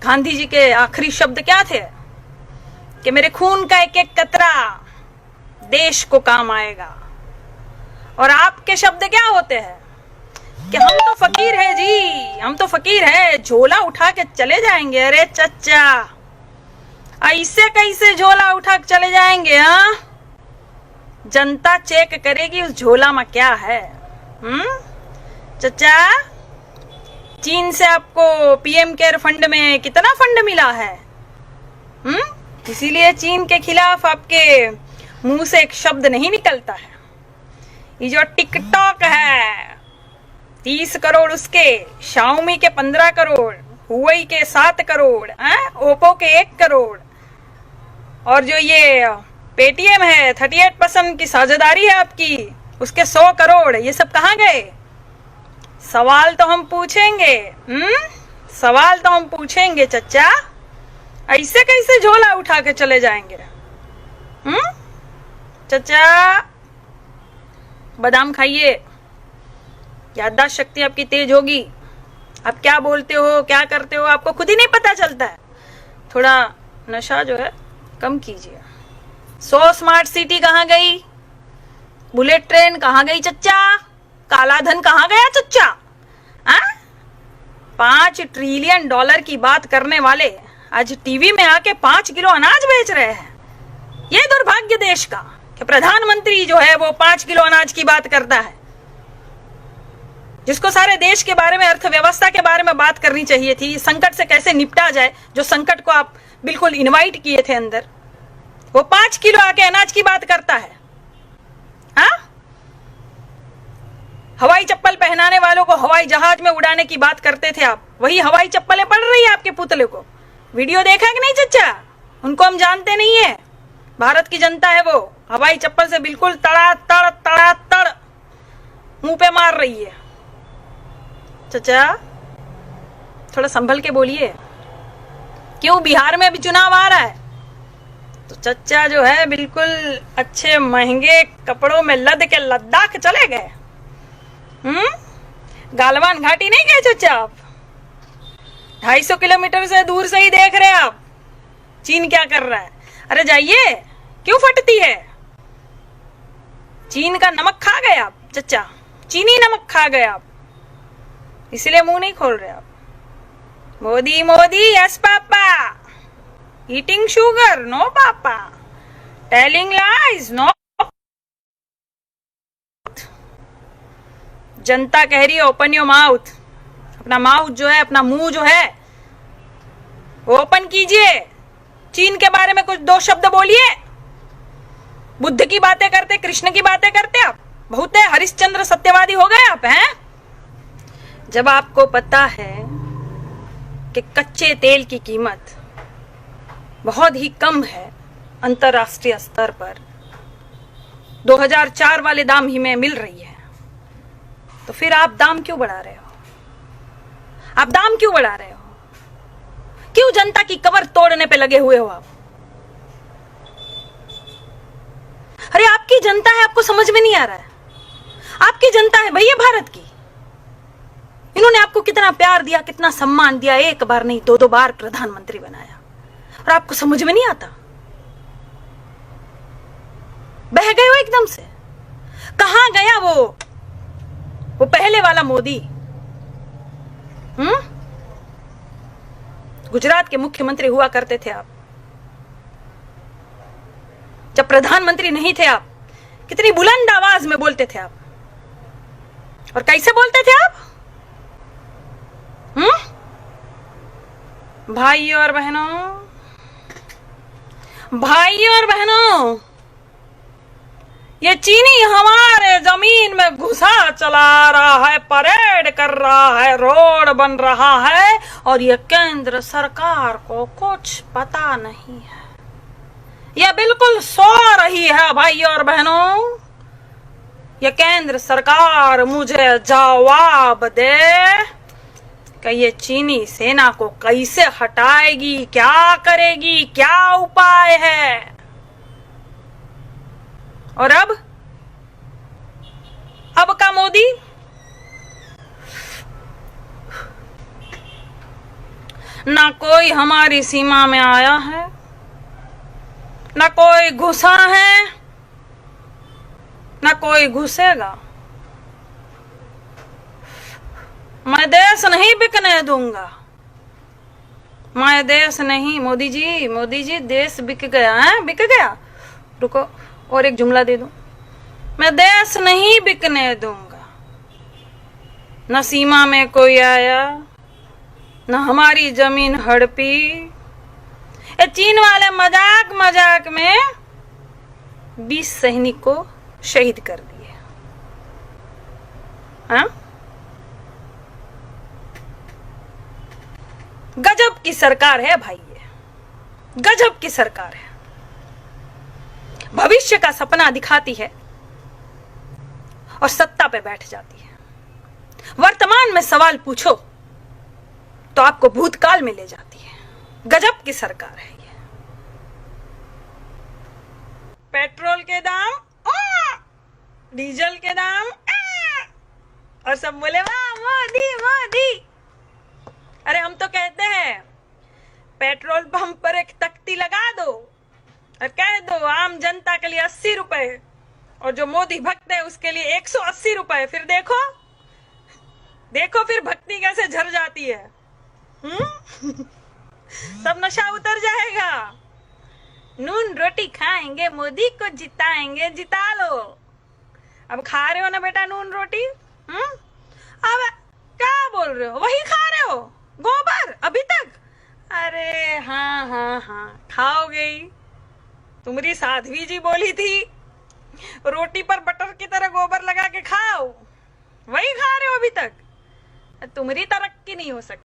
गांधी जी के आखिरी शब्द क्या थे कि मेरे खून का एक एक कतरा देश को काम आएगा। और आपके शब्द क्या होते हैं कि हम तो फकीर है जी, हम तो फकीर है, झोला उठा के चले जाएंगे। अरे चच्चा, ऐसे कैसे झोला उठा के चले जाएंगे? हाँ, जनता चेक करेगी उस झोला में क्या है। चच्चा, चीन से आपको पीएम केयर फंड में कितना फंड मिला है? इसीलिए चीन के खिलाफ आपके मुंह से एक शब्द नहीं निकलता है। ये जो टिकटॉक है 30 करोड़ उसके, शाओमी के 15 करोड़, हुआई के 7 करोड़, ओप्पो के 1 करोड़, और जो ये पेटीएम है 38% की साझेदारी है आपकी, उसके 100 करोड़, ये सब कहाँ गए? सवाल तो हम पूछेंगे। सवाल तो हम पूछेंगे चच्चा, ऐसे कैसे झोला उठा के चले जाएंगे? चच्चा, बादाम खाइए, याददाश्त शक्ति आपकी तेज होगी। आप क्या बोलते हो, क्या करते हो, आपको खुद ही नहीं पता चलता है। थोड़ा नशा जो है कम कीजिए। 100 स्मार्ट सिटी कहाँ गई? बुलेट ट्रेन कहाँ गई चच्चा? काला धन कहाँ गया चच्चा? 5 ट्रिलियन डॉलर की बात करने वाले आज टीवी में आके 5 किलो अनाज बेच रहे हैं। ये दुर्भाग्य देश का कि प्रधानमंत्री जो है वो 5 किलो अनाज की बात करता है, जिसको सारे देश के बारे में, अर्थव्यवस्था के बारे में बात करनी चाहिए थी, संकट से कैसे निपटा जाए, जो संकट को आप बिल्कुल इनवाइट किए थे अंदर, वो 5 किलो आके अनाज की बात करता है। हवाई चप्पल पहनाने वालों को हवाई जहाज में उड़ाने की बात करते थे आप, वही हवाई चप्पलें पड़ रही है आपके पुतले को। वीडियो देखा कि नहीं चच्चा? उनको हम जानते नहीं है, भारत की जनता है वो, हवाई चप्पल से बिल्कुल तड़ा तड़ मुंह पे मार रही है। चचा, थोड़ा संभल के बोलिए। क्यों, बिहार में भी चुनाव आ रहा है तो चचा जो है बिल्कुल अच्छे महंगे कपड़ों में लद के लद्दाख चले गए। गालवान घाटी नहीं गए चचा आप? 250 किलोमीटर से दूर से ही देख रहे आप चीन क्या कर रहा है। अरे जाइए, क्यों फटती है? चीन का नमक खा गए आप चचा, चीनी नमक खा गए आप, इसलिए मुंह नहीं खोल रहे आप। Modi Modi, yes papa, eating sugar, no papa, telling lies, no. जनता कह रही है ओपन योर माउथ। अपना माउथ जो है, अपना मुंह जो है वो ओपन कीजिए। चीन के बारे में कुछ 2 शब्द बोलिए। बुद्ध की बातें करते, कृष्ण की बातें करते आप, बहुत है हरिश्चंद्र सत्यवादी हो गए आप हैं। जब आपको पता है कि कच्चे तेल की कीमत बहुत ही कम है अंतरराष्ट्रीय स्तर पर, 2004 वाले दाम ही में मिल रही है, तो फिर आप दाम क्यों बढ़ा रहे हो? आप दाम क्यों बढ़ा रहे हो? क्यों जनता की कबर तोड़ने पे लगे हुए हो आप? अरे आपकी जनता है, आपको समझ में नहीं आ रहा है? आपकी जनता है भैया भारत की। इन्होंने आपको कितना प्यार दिया, कितना सम्मान दिया, 1 बार नहीं 2-2 बार प्रधानमंत्री बनाया, और आपको समझ में नहीं आता? बह गए हो एकदम से। कहां गया वो पहले वाला मोदी? गुजरात के मुख्यमंत्री हुआ करते थे आप, जब प्रधानमंत्री नहीं थे आप, कितनी बुलंद आवाज में बोलते थे आप, और कैसे बोलते थे आप? भाइयों और बहनों, ये चीनी हमारे जमीन में घुसा चला रहा है, परेड कर रहा है, रोड बन रहा है, और ये केंद्र सरकार को कुछ पता नहीं है। ये बिल्कुल सो रही है भाइयों और बहनों। ये केंद्र सरकार मुझे जवाब दे कि ये चीनी सेना को कैसे हटाएगी, क्या करेगी, क्या उपाय है। और अब का मोदी ना कोई हमारी सीमा में आया है, ना कोई घुसा है, ना कोई घुसेगा। मैं देश नहीं बिकने दूंगा, मैं देश नहीं। मोदी जी देश बिक गया है, बिक गया। रुको और एक जुमला दे दूं, मैं देश नहीं बिकने दूंगा। न सीमा में कोई आया, न हमारी जमीन हड़पी। ये चीन वाले मजाक मजाक में 20 सैनिक को शहीद कर दिए। हाँ, गजब की सरकार है भाई, ये गजब की सरकार है। भविष्य का सपना दिखाती है और सत्ता पे बैठ जाती है। वर्तमान में सवाल पूछो तो आपको भूतकाल में ले जाती है। गजब की सरकार है ये। पेट्रोल के दाम, डीजल के दाम, और सब बोले वाह मोदी मोदी। अरे हम तो कहते हैं पेट्रोल पंप पर एक तख्ती लगा दो और कह दो आम जनता के लिए 80 रुपए और जो मोदी भक्त है उसके लिए 180 रुपए। फिर देखो देखो फिर भक्ति कैसे झर जाती है। सब नशा उतर जाएगा। नून रोटी खाएंगे, मोदी को जिताएंगे, जिता लो। अब खा रहे हो ना बेटा नून रोटी? अब क्या बोल रहे हो? वही खा रहे हो गोबर अभी तक? अरे हाँ हाँ हाँ खाओगे ही। तुम्हारी साध्वी जी बोली थी रोटी पर बटर की तरह गोबर लगा के खाओ, वही खा रहे हो अभी तक। तुम्हारी तरक्की नहीं हो सकती।